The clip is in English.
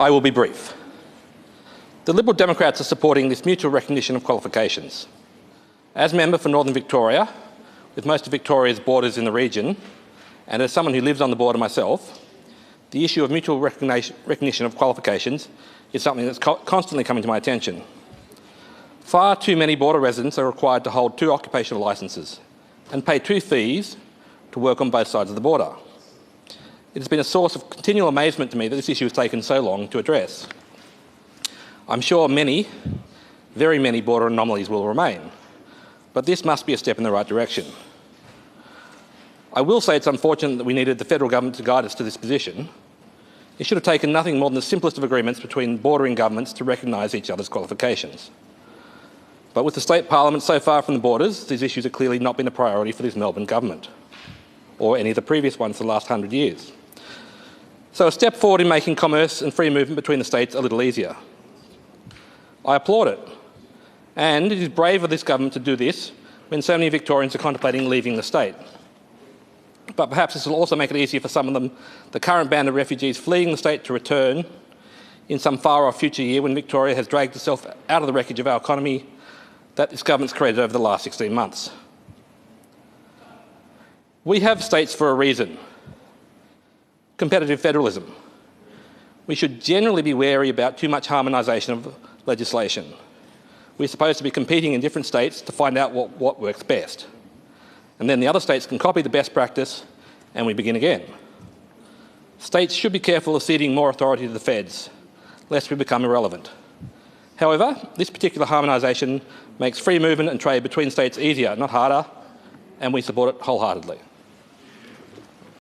I will be brief. The Liberal Democrats are supporting this mutual recognition of qualifications. As member for Northern Victoria, with most of Victoria's borders in the region, and as someone who lives on the border myself, the issue of mutual recognition of qualifications is something that's constantly coming to my attention. Far too many border residents are required to hold 2 occupational licences and pay 2 fees to work on both sides of the border. It has been a source of continual amazement to me that this issue has taken so long to address. I'm sure many, very many border anomalies will remain, but this must be a step in the right direction. I will say it's unfortunate that we needed the federal government to guide us to this position. It should have taken nothing more than the simplest of agreements between bordering governments to recognise each other's qualifications. But with the state parliament so far from the borders, these issues have clearly not been a priority for this Melbourne government, or any of the previous ones for the last 100 years. So a step forward in making commerce and free movement between the states a little easier. I applaud it. And it is brave of this government to do this when so many Victorians are contemplating leaving the state. But perhaps this will also make it easier for some of them, the current band of refugees fleeing the state, to return in some far-off future year when Victoria has dragged itself out of the wreckage of our economy that this government's created over the last 16 months. We have states for a reason. Competitive federalism. We should generally be wary about too much harmonisation of legislation. We're supposed to be competing in different states to find out what works best. And then the other states can copy the best practice and we begin again. States should be careful of ceding more authority to the feds, lest we become irrelevant. However, this particular harmonisation makes free movement and trade between states easier, not harder, and we support it wholeheartedly.